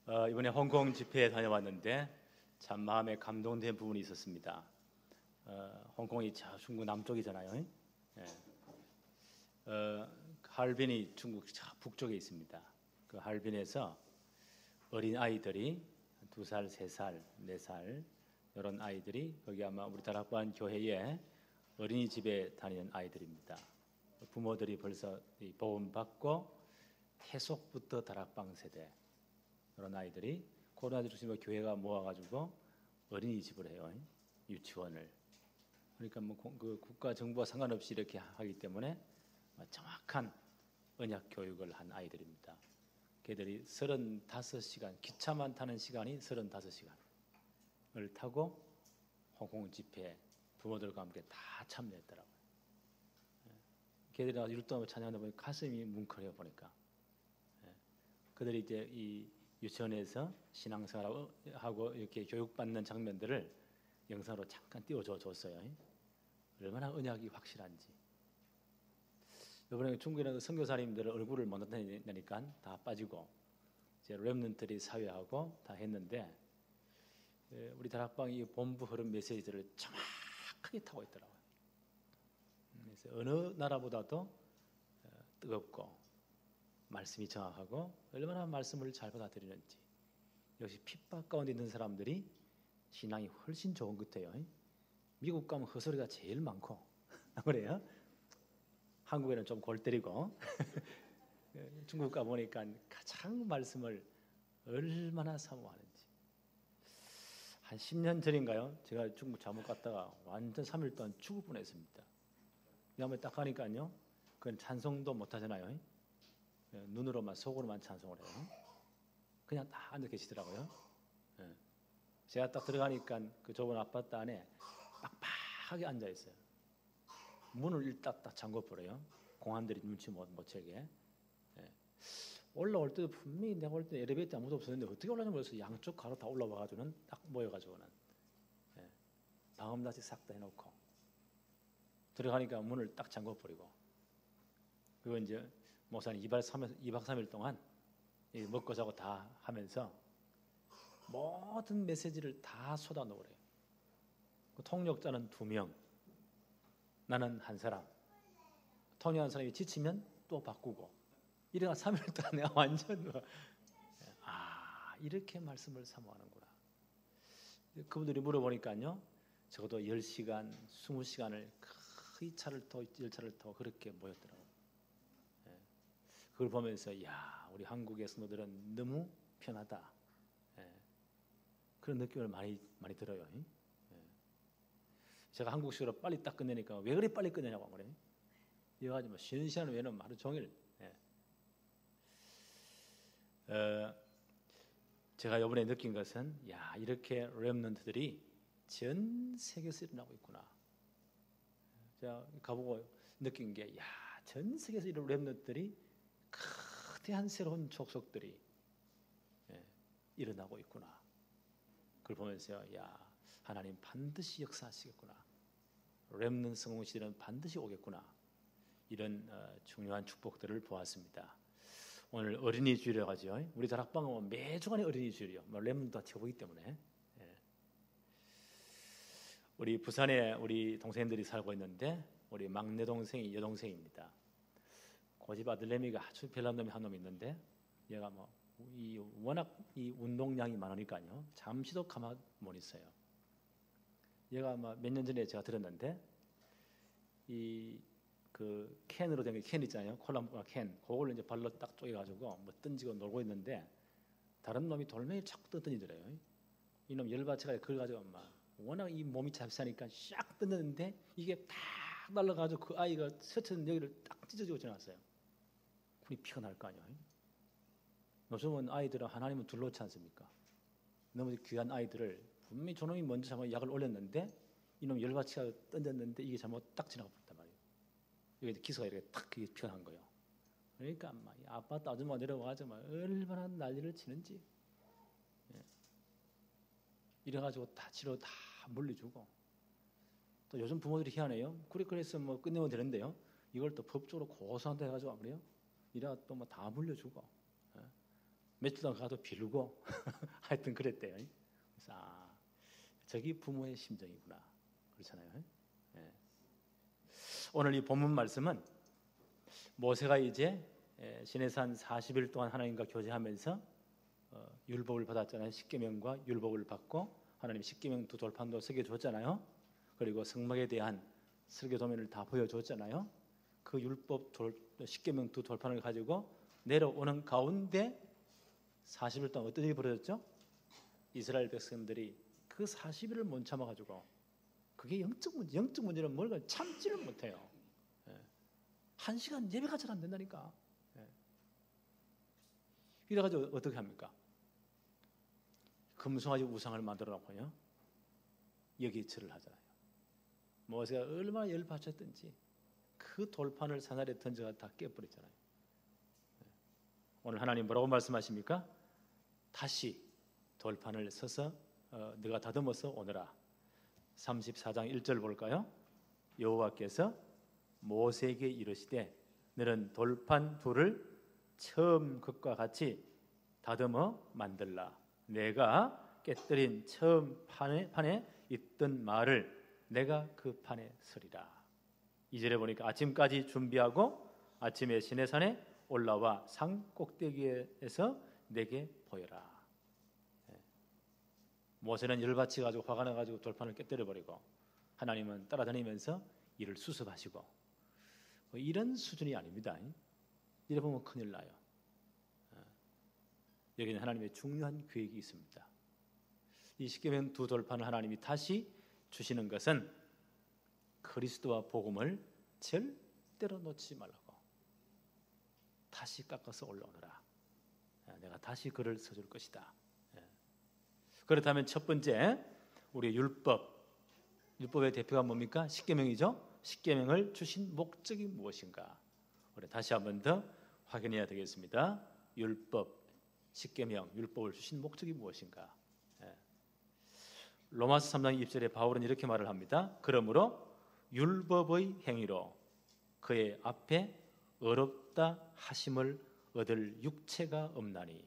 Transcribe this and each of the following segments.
이번에 홍콩 집회에 다녀왔는데 참 마음에 감동된 부분이 있었습니다. 홍콩이 중국 남쪽이잖아요. 예. 하얼빈이 중국 북쪽에 있습니다. 그 하얼빈에서 어린 아이들이 2살, 3살, 4살 이런 아이들이 거기 아마 우리 다락방 교회에 어린이집에 다니는 아이들입니다. 부모들이 벌써 보험받고 태속부터 다락방 세대 그런 아이들이 코로나 중심으로 교회가 모아가지고 어린이집을 해요. 유치원을. 그러니까 그 국가 정부와 상관없이 이렇게 하기 때문에 정확한 언약 교육을 한 아이들입니다. 걔들이 35시간 기차만 타는 시간이 35시간을 타고 홍콩 집회에 부모들과 함께 다 참여했더라고요. 걔들이 율동하고 찬양하다 보니 가슴이 뭉클해요 보니까. 그들이 이제 이 유치원에서 신앙생활하고 이렇게 교육받는 장면들을 영상으로 잠깐 띄워줬어요. 얼마나 언약이 확실한지. 이번에 중국이라는 선교사님들 얼굴을 못 나타내니까 다 빠지고 이제 렘넌트들이 사회하고 다 했는데 우리 다락방이 본부 흐름 메시지들을 정확하게 타고 있더라고요. 그래서 어느 나라보다도 뜨겁고 말씀이 정확하고 얼마나 말씀을 잘 받아들이는지. 역시 핍박 가운데 있는 사람들이 신앙이 훨씬 좋은 것 같아요. 미국 가면 헛소리가 제일 많고 그래요. 한국에는 좀 골 때리고 중국 가 보니까 가장 말씀을 얼마나 사모하는지. 한 10년 전인가요? 제가 중국 잘못 갔다가 완전 3일 동안 죽을 뻔했습니다. 한번 딱 가니까요, 그건 찬송도 못 하잖아요. 눈으로만 속으로만 찬송을 해요. 그냥 다 앉아 계시더라고요. 제가 딱 들어가니까 그 좁은 아파트 안에 빡빡하게 앉아 있어요. 문을 딱 잠궈 버려요. 공안들이 눈치 못 채게. 올라올 때도 분명히 내가 올 때 엘리베이터 아무도 없었는데 어떻게 올라오는지 모르겠어요. 양쪽 가로 다 올라와가지고는 딱 모여가지고는 방음다시 싹 다 해놓고 들어가니까 문을 딱 잠궈 버리고. 그리고 이제 목사님 2박 3일 동안 먹고 자고 다 하면서 모든 메시지를 다 쏟아놓으래요. 그 통역자는 2명, 나는 한 사람. 통역하는 사람이 지치면 또 바꾸고. 이래가 3일 동안 내가 완전 이렇게 말씀을 사모하는구나. 그분들이 물어보니까요, 적어도 10시간, 20시간을 그 열차를 더 그렇게 모였더라고요. 그걸 보면서 야, 우리 한국의 성도들은 너무 편하다. 그런 느낌을 많이 들어요. 제가 한국식으로 빨리 딱 끝내니까 왜 그리 빨리 끝내냐고 안 그래요? 이래가지고 쉬는 시간 외에는 하루 종일. 제가 이번에 느낀 것은 야, 이렇게 렘넌트들이 전 세계에서 일어나고 있구나. 제가 가보고 느낀 게 야, 전 세계에서 이런 렘넌트들이 거대한 새로운 족속들이 일어나고 있구나. 그걸 보면서 야, 하나님 반드시 역사하시겠구나. 렘넌트 성공 시대는 반드시 오겠구나. 이런 중요한 축복들을 보았습니다. 오늘 어린이 주일이라고 하죠. 우리 다락방은 매주간에 어린이 주일이요. 렘넌트가 최고이기 때문에. 우리 부산에 우리 동생들이 살고 있는데 우리 막내 동생이 여동생입니다. 고집 아들내미가 아주 별난 놈이 한 놈 있는데 얘가 워낙 이 운동량이 많으니까요, 잠시도 가만 못 있어요. 얘가 몇 년 전에 제가 들었는데 그 캔으로 된 캔 있잖아요, 콜라 캔, 그걸 이제 발로 딱 쪼개가지고 던지고 놀고 있는데 다른 놈이 돌멩이 자꾸 던지더래요. 이놈 열받쳐가지고 그걸 가지고 워낙 이 몸이 잡사니까 샥 던졌는데 이게 딱 날라가지고 그 아이가 스쳐는 여기를 딱 찢어지고 지나갔어요. 군이 피가 날 거 아니에요. 요즘은 아이들은 하나님은 둘러치 않습니까? 너무 귀한 아이들을 분명히 저놈이 먼저 잘못 약을 올렸는데 이놈 열받치가 던졌는데 이게 잘못 딱 지나가 버렸단 말이에요. 여기 기사가 이렇게 탁 피가 난 거예요. 그러니까 아파트 아줌마 내려와가지고 얼마나 난리를 치는지. 이래가지고 다 치료 다 물려주고. 또 요즘 부모들이 희한해요. 그래서 끝내면 되는데요, 이걸 또 법적으로 고소한다 해가지고 안 그래요? 이래가 또 다 물려주고. 며칠 동안 가도 빌고 하여튼 그랬대요. 그래서 저기 부모의 심정이구나. 그렇잖아요. 예. 오늘 이 본문 말씀은 모세가 이제 시내산 40일 동안 하나님과 교제하면서 율법을 받았잖아요. 십계명과 율법을 받고 하나님 십계명 두 돌판도 새겨줬잖아요. 그리고 성막에 대한 설계 도면을 다 보여줬잖아요. 그 율법 십계명 두 돌판을 가지고 내려오는 가운데 40일 동안 어떤 일이 벌어졌죠? 이스라엘 백성들이 그 40일을 못 참아가지고, 그게 영적 문제는 뭘까? 참지를 못해요. 한 시간 예배가 잘 안 된다니까. 이래가지고 어떻게 합니까? 금송아지 우상을 만들어 놓고요, 여기 절을 하잖아요. 모세가 얼마나 열받쳤든지 그 돌판을 산아래 던져가 다 깨버렸잖아요. 오늘 하나님 뭐라고 말씀하십니까? 다시 돌판을 서서 네가 다듬어서 오너라. 34장 1절 볼까요? 여호와께서 모세에게 이르시되 너는 돌판 둘을 처음 것과 같이 다듬어 만들라. 내가 깨뜨린 처음 판에 있던 말을 내가 그 판에 서리라. 2절에 보니까 아침까지 준비하고 아침에 시내산에 올라와 산 꼭대기에서 내게 보여라. 모세는 열받치 가지고 화가 나 가지고 돌판을 깨뜨려 버리고, 하나님은 따라다니면서 이를 수습하시고. 이런 수준이 아닙니다. 이래 보면 큰일 나요. 여기는 하나님의 중요한 계획이 있습니다. 이 십계명 두 돌판을 하나님이 다시 주시는 것은 그리스도와 복음을 절대로 놓치지 말라고. 다시 깎아서 올라오너라. 내가 다시 그를 서줄 것이다. 그렇다면 첫 번째, 우리 율법의 대표가 뭡니까? 십계명이죠. 십계명을 주신 목적이 무엇인가? 우리 다시 한 번 더 확인해야 되겠습니다. 십계명, 율법을 주신 목적이 무엇인가? 로마서 3장 2절에 바울은 이렇게 말을 합니다. 그러므로 율법의 행위로 그의 앞에 어렵다 하심을 얻을 육체가 없나니.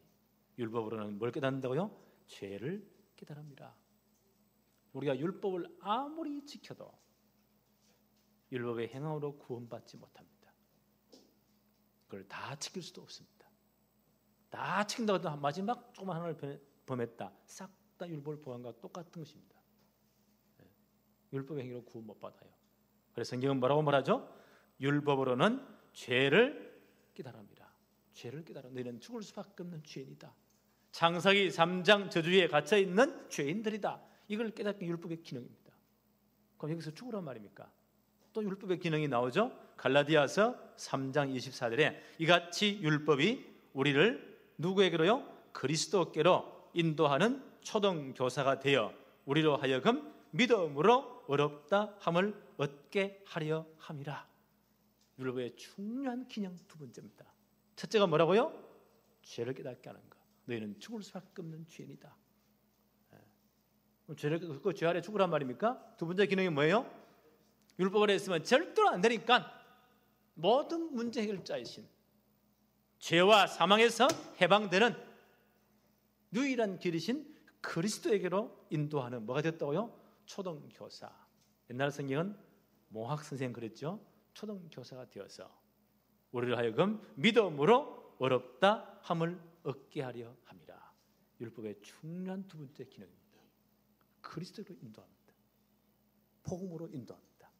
율법으로는 뭘 깨닫는다고요? 죄를 깨달습니다. 우리가 율법을 아무리 지켜도 율법의 행함으로 구원받지 못합니다. 그걸 다 지킬 수도 없습니다. 다 지킨다고 해도 마지막 조그만 하나를 범했다, 싹 다 율법을 범한과 똑같은 것입니다. 율법의 행위로 구원 못 받아요. 그래서 성경은 뭐라고 말하죠? 율법으로는 죄를 깨달습니다. 죄를 깨달아 너희는 죽을 수밖에 없는 죄인이다. 창세기 3장 저주에 갇혀 있는 죄인들이다. 이걸 깨닫는 율법의 기능입니다. 그럼 여기서 죽으란 말입니까? 또 율법의 기능이 나오죠. 갈라디아서 3장 24절에 이같이 율법이 우리를 누구에게로요? 그리스도께로 인도하는 초등교사가 되어 우리로 하여금 믿음으로 어렵다 함을 얻게 하려 함이라. 율법의 중요한 기능 두 번째입니다. 첫째가 뭐라고요? 죄를 깨닫게 하는 것. 너희는 죽을 수밖에 없는 죄인이다. 그 죄 아래 죽으란 말입니까? 두 번째 기능이 뭐예요? 율법 아래 있으면 절대로 안 되니까 모든 문제 해결자이신, 죄와 사망에서 해방되는 유일한 길이신 그리스도에게로 인도하는 뭐가 됐다고요? 초등교사. 옛날 성경은 몽학 선생 그랬죠. 초등교사가 되어서 우리를 하여금 믿음으로 어렵다 함을 얻게 하려 함이라. 율법의 중요한 두 번째 기능입니다. 그리스도로 인도합니다. 복음으로 인도합니다.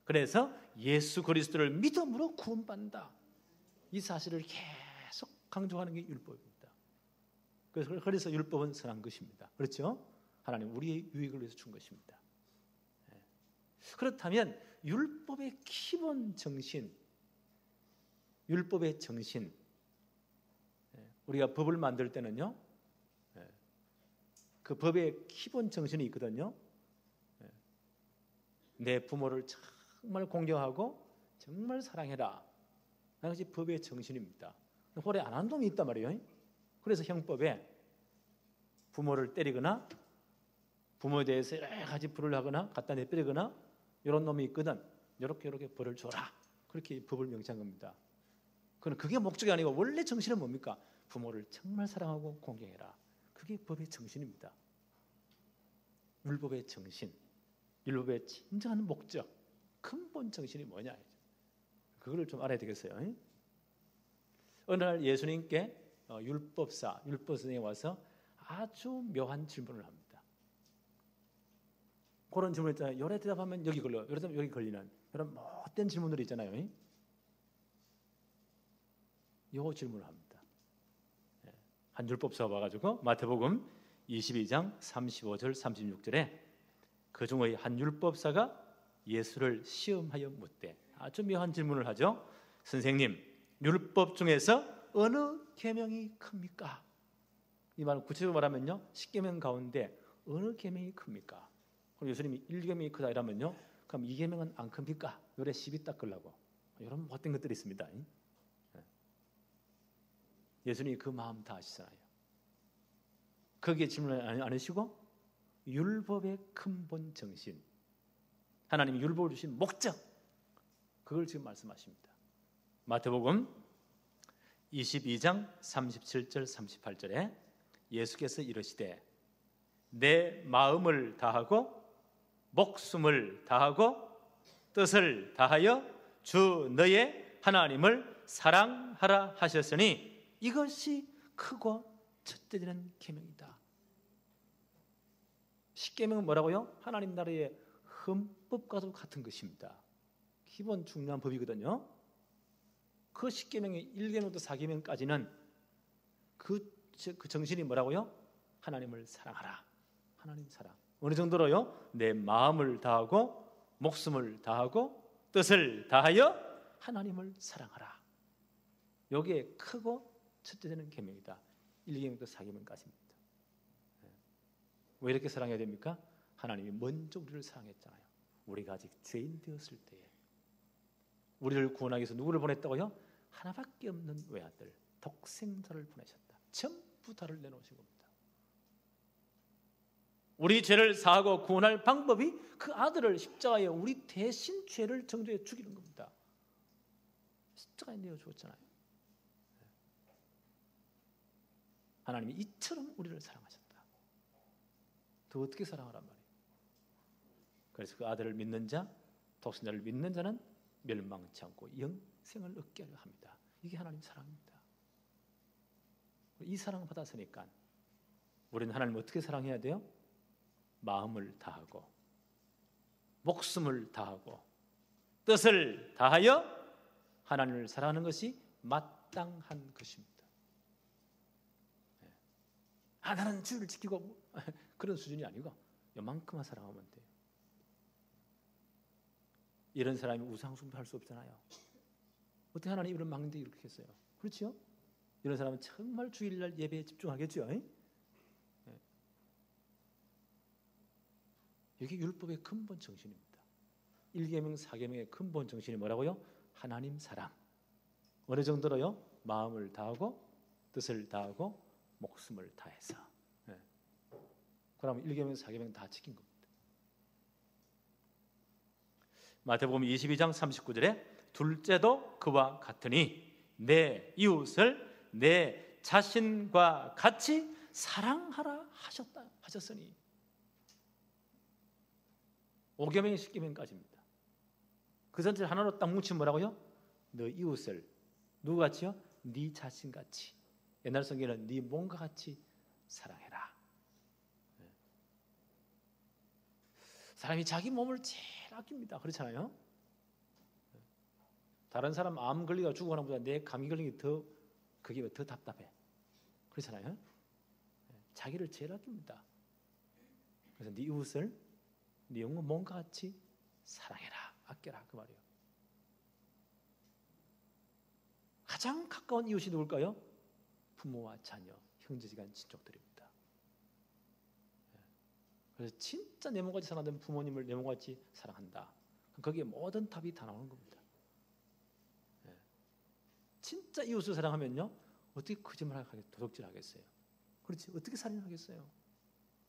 그래서 예수 그리스도를 믿음으로 구원받는다. 이 사실을 계속 강조하는 게 율법입니다. 그래서 율법은 선한 것입니다. 그렇죠? 하나님 우리의 유익을 위해서 준 것입니다. 그렇다면 율법의 기본 정신, 율법의 정신, 우리가 법을 만들 때는요, 그 법의 기본 정신이 있거든요. 내 부모를 정말 공경하고 정말 사랑해라. 그것이 법의 정신입니다. 홀에 안 한 놈이 있단 말이에요. 그래서 형법에 부모를 때리거나 부모에 대해서 여러 가지 불을 하거나 갖다 내버리거나 이런 놈이 있거든. 이렇게 벌을 줘라. 그렇게 법을 명시한 겁니다. 그게 목적이 아니고 원래 정신은 뭡니까? 부모를 정말 사랑하고 공경해라. 그게 법의 정신입니다. 율법의 정신, 율법의 진정한 목적, 근본 정신이 뭐냐? 그거를 좀 알아야 되겠어요. 어느 날 예수님께 율법사, 율법 선생님이 와서 아주 묘한 질문을 합니다. 그런 질문 있잖아요. 요래 대답하면 여기 걸려, 요래 대답하면 여기 걸리는 그런 못된 질문들이 있잖아요. 요 질문을 합니다. 한 율법사가 와가지고 마태복음 22장 35절 36절에 그 중의 한 율법사가 예수를 시험하여 묻되 아주 묘한 질문을 하죠. 선생님, 율법 중에서 어느 계명이 큽니까? 이 말은 구체적으로 말하면요, 10계명 가운데 어느 계명이 큽니까? 그럼 예수님이 1계명이 크다 이러면요, 그럼 2계명은 안 큽니까? 요래 시비 닦으려고 이런 못된 것들이 있습니다. 예수님이 그 마음 다 아시잖아요. 거기에 질문을 안 하시고 율법의 근본 정신, 하나님이 율법을 주신 목적, 그걸 지금 말씀하십니다. 마태복음 22장 37절 38절에 예수께서 이르시되 내 마음을 다하고 목숨을 다하고 뜻을 다하여 주 너의 하나님을 사랑하라 하셨으니 이것이 크고 첫째 되는 계명이다. 10계명은 뭐라고요? 하나님 나라의 헌법과도 같은 것입니다. 기본 중요한 법이거든요. 그 10계명의 1계명부터 4계명까지는 그 정신이 뭐라고요? 하나님을 사랑하라. 하나님 사랑. 어느 정도로요? 내 마음을 다하고 목숨을 다하고 뜻을 다하여 하나님을 사랑하라. 여기에 크고 첫째 되는 계명이다. 1계명부터 4계명까지입니다. 왜 이렇게 사랑해야 됩니까? 하나님이 먼저 우리를 사랑했잖아요. 우리가 아직 죄인 되었을 때에 우리를 구원하기 위해서 누구를 보냈다고요? 하나밖에 없는 외아들, 독생자를 보내셨다. 전부 다를 내놓으신 겁니다. 우리 죄를 사하고 구원할 방법이 그 아들을 십자가에 우리 대신 죄를 정죄해 죽이는 겁니다. 십자가에 내어주었잖아요. 하나님이 이처럼 우리를 사랑하셨다. 더 어떻게 사랑하란 말이에요. 그래서 그 아들을 믿는 자, 독생자를 믿는 자는 멸망치 않고 영생을 얻게 하려 합니다. 이게 하나님 사랑입니다. 이 사랑을 받았으니까 우리는 하나님을 어떻게 사랑해야 돼요? 마음을 다하고 목숨을 다하고 뜻을 다하여 하나님을 사랑하는 것이 마땅한 것입니다. 나는 주를 지키고 그런 수준이 아니고 요만큼만 사랑하면 돼요. 이런 사람이 우상숭배할 수 없잖아요. 어떻게 하나님 이런 망대 이렇게 했어요? 그렇죠? 이런 사람은 정말 주일날 예배에 집중하겠죠. 이게 율법의 근본 정신입니다. 1계명, 4계명의 근본 정신이 뭐라고요? 하나님 사랑. 어느 정도로요? 마음을 다하고 뜻을 다하고 목숨을 다해서. 그러면 1계명, 4계명 다 지킨 겁니다. 마태복음 22장 39절에 둘째도 그와 같으니 내 이웃을 내 자신과 같이 사랑하라 하셨으니 5계명 10계명까지입니다. 그 전체 하나로 딱 뭉치면 뭐라고요? 너 이웃을 누구같이요? 네 자신같이. 옛날 성경에는 네 몸과 같이 사랑해라. 사람이 자기 몸을 제일 아낍니다. 그렇잖아요? 다른 사람 암 걸리가 죽어가는 것보다 내 감기 걸리는 게 더 그게 더 답답해. 그렇잖아요? 자기를 제일 아낍니다. 그래서 네 이웃을 네 영혼 몸과 같이 사랑해라, 아껴라 그 말이에요. 가장 가까운 이웃이 누굴까요? 부모와 자녀, 형제지간 친족들입니다. 그래서 진짜 내 몸같이 사랑하는 부모님을 내 몸같이 사랑한다. 거기에 모든 답이 다 나오는 겁니다. 진짜 이웃을 사랑하면요, 어떻게 거짓말을 하겠어요? 도둑질하겠어요? 그렇지? 어떻게 살인하겠어요?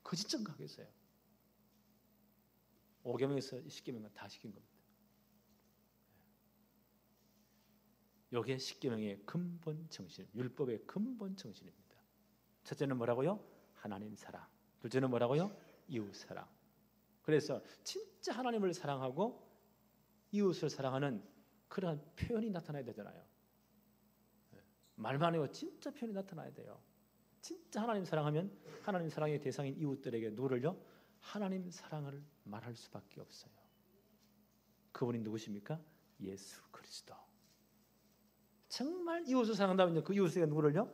거짓점 가겠어요? 5계명에서 10계명은 다 시킨 겁니다. 이게 십계명의 근본 정신, 율법의 근본 정신입니다. 첫째는 뭐라고요? 하나님 사랑. 둘째는 뭐라고요? 이웃 사랑. 그래서 진짜 하나님을 사랑하고 이웃을 사랑하는 그러한 표현이 나타나야 되잖아요. 말만 해요. 진짜 표현이 나타나야 돼요. 진짜 하나님 사랑하면 하나님 사랑의 대상인 이웃들에게 누구를요? 하나님 사랑을 말할 수밖에 없어요. 그분이 누구십니까? 예수 그리스도. 정말 이웃을 사랑한다면요, 그 이웃에게 누구를요?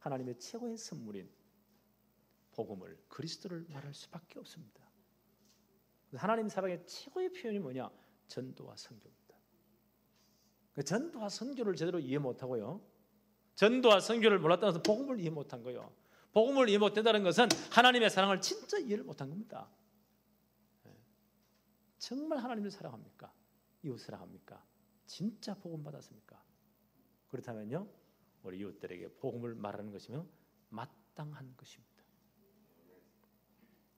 하나님의 최고의 선물인 복음을, 그리스도를 말할 수밖에 없습니다. 하나님 사랑의 최고의 표현이 뭐냐? 전도와 선교입니다. 전도와 선교를 제대로 이해 못하고요, 전도와 선교를 몰랐다고 해서 복음을 이해 못한 거예요. 복음을 이해 못한다는 것은 하나님의 사랑을 진짜 이해를 못한 겁니다. 정말 하나님을 사랑합니까? 이웃 사랑합니까? 진짜 복음 받았습니까? 그렇다면요, 우리 이웃들에게 복음을 말하는 것이면 마땅한 것입니다.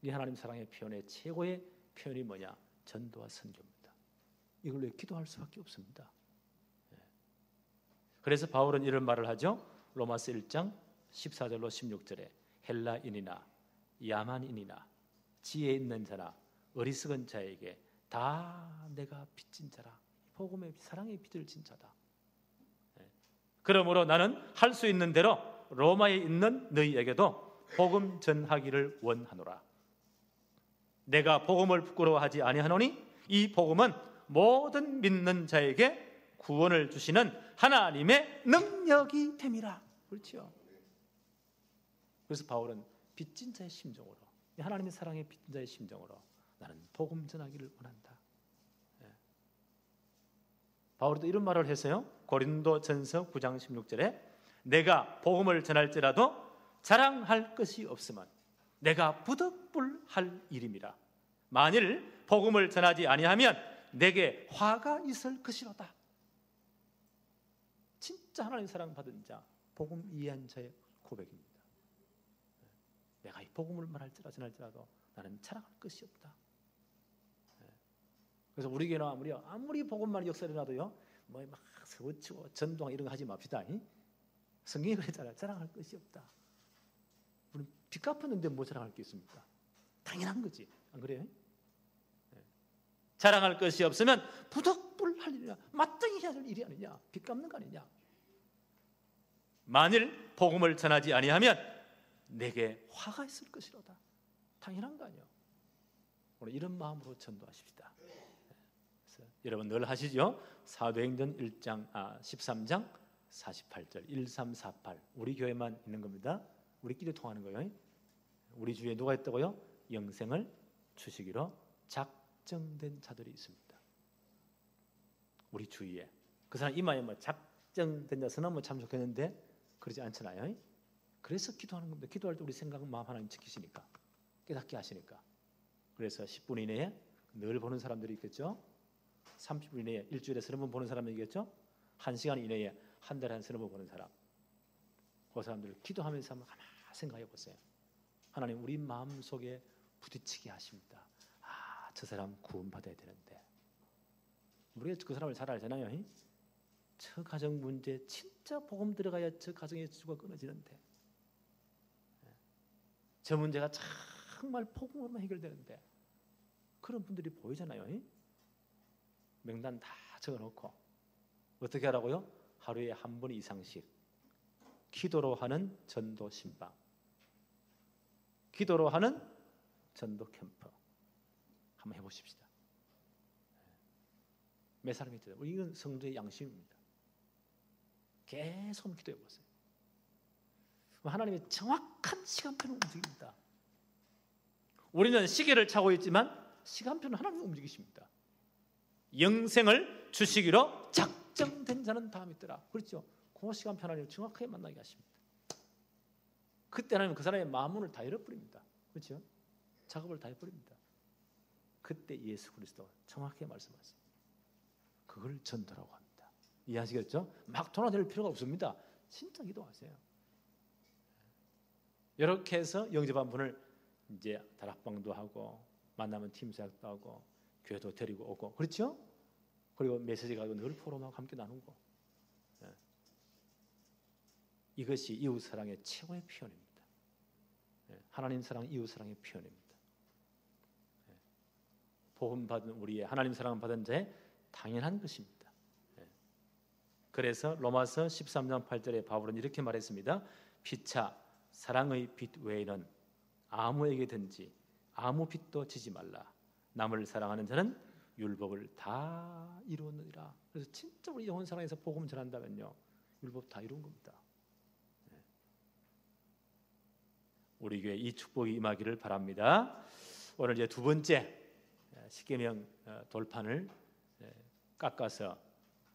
이 하나님 사랑의 표현의 최고의 표현이 뭐냐? 전도와 선교입니다. 이걸로 기도할 수밖에 없습니다. 그래서 바울은 이런 말을 하죠. 로마서 1장 14절로 16절에 헬라인이나 야만인이나 지혜 있는 자나 어리석은 자에게 다 내가 빚진 자라. 복음의 사랑의 빚을 진 자다. 그러므로 나는 할 수 있는 대로 로마에 있는 너희에게도 복음 전하기를 원하노라. 내가 복음을 부끄러워하지 아니하노니 이 복음은 모든 믿는 자에게 구원을 주시는 하나님의 능력이 됨이라. 그렇죠? 그래서 바울은 빚진 자의 심정으로, 하나님의 사랑의 빚진 자의 심정으로 나는 복음 전하기를 원한다. 바울이 또 이런 말을 했어요. 고린도전서 9장 16절에 내가 복음을 전할지라도 자랑할 것이 없으면 내가 부득불할 일임이라. 만일 복음을 전하지 아니하면 내게 화가 있을 것이로다. 진짜 하나님 사랑 받은 자, 복음 이해한 자의 고백입니다. 내가 이 복음을 말할지라 전할지라도 나는 자랑할 것이 없다. 그래서 우리 교회는 아무리 복음만 역사를 나도요, 뭐 막 서치고 전도하고 이런 거 하지 맙시다. 성경이 그랬잖아요. 자랑할 것이 없다. 우리 빚 갚았는데 뭐 자랑할 게 있습니까? 당연한 거지. 안 그래요? 자랑할 것이 없으면 부득불할 일이냐, 마땅히 해야 될 일이 아니냐, 빚 갚는 거 아니냐. 만일 복음을 전하지 아니하면 내게 화가 있을 것이로다. 당연한 거 아니에요. 오늘 이런 마음으로 전도하십시다. 여러분 늘 하시죠. 사도행전 13장 48절 1348 우리 교회만 있는 겁니다. 우리끼리 통하는 거예요. 우리 주위에 누가 있다고요? 영생을 주시기로 작정된 자들이 있습니다. 우리 주위에 그 사람 이마에 뭐 작정된 자서는 뭐 참 좋겠는데 그러지 않잖아요. 그래서 기도하는 겁니다. 기도할 때 우리 생각은 마음 하나님 지키시니까, 깨닫게 하시니까. 그래서 10분 이내에 늘 보는 사람들이 있겠죠. 30분 이내에 일주일에 30번 보는 사람이 있겠죠. 1시간 이내에 한 달에 한 30번 보는 사람. 그 사람들 기도하면서 한번 가만히 생각해 보세요. 하나님 우리 마음속에 부딪히게 하십니다. 아, 저 사람 구원받아야 되는데. 우리가 그 사람을 잘 알잖아요. 저 가정 문제 진짜 복음 들어가야 저 가정의 주가 끊어지는데, 저 문제가 정말 복음으로만 해결되는데, 그런 분들이 보이잖아요. 명단 다 적어놓고 어떻게 하라고요? 하루에 한 번 이상씩 기도로 하는 전도 신방, 기도로 하는 전도 캠프 한번 해보십시다. 몇 사람이 있어요? 이건 성도의 양심입니다. 계속 기도해 보세요. 하나님의 정확한 시간표는 움직입니다. 우리는 시계를 차고 있지만 시간표는 하나님이 움직이십니다. 영생을 주시기로 작정된 자는 다 믿더라. 그렇죠? 그 시간표 하나님을 정확하게 만나게 하십니다. 그때 하나님은 그 사람의 마음문을 다 열어버립니다. 그렇죠? 작업을 다 해버립니다. 그때 예수 그리스도 정확하게 말씀하세요. 그걸 전도라고 합니다. 이해하시겠죠? 막 돌아다닐 필요가 없습니다. 진짜 기도하세요. 이렇게 해서 영접한 분을 이제 다락방도 하고 만나면 팀 사역도 하고 교회도 데리고 오고, 그렇죠? 그리고 메시지 가지고 늘 포럼하고 함께 나누고, 이것이 이웃 사랑의 최고의 표현입니다. 하나님 사랑, 이웃 사랑의 표현입니다. 복음 받은 우리의 하나님 사랑을 받은 자의 당연한 것입니다. 그래서 로마서 13장 8절에 바울은 이렇게 말했습니다. 피차 사랑의 빛 외에는 아무에게든지 아무 빛도 지지 말라. 남을 사랑하는 자는 율법을 다 이루느니라. 그래서 진짜 우리 영혼 사랑에서 복음 전한다면요, 율법 다 이룬 겁니다. 우리 교회 이 축복이 임하기를 바랍니다. 오늘 이제 두 번째 십계명 돌판을 깎아서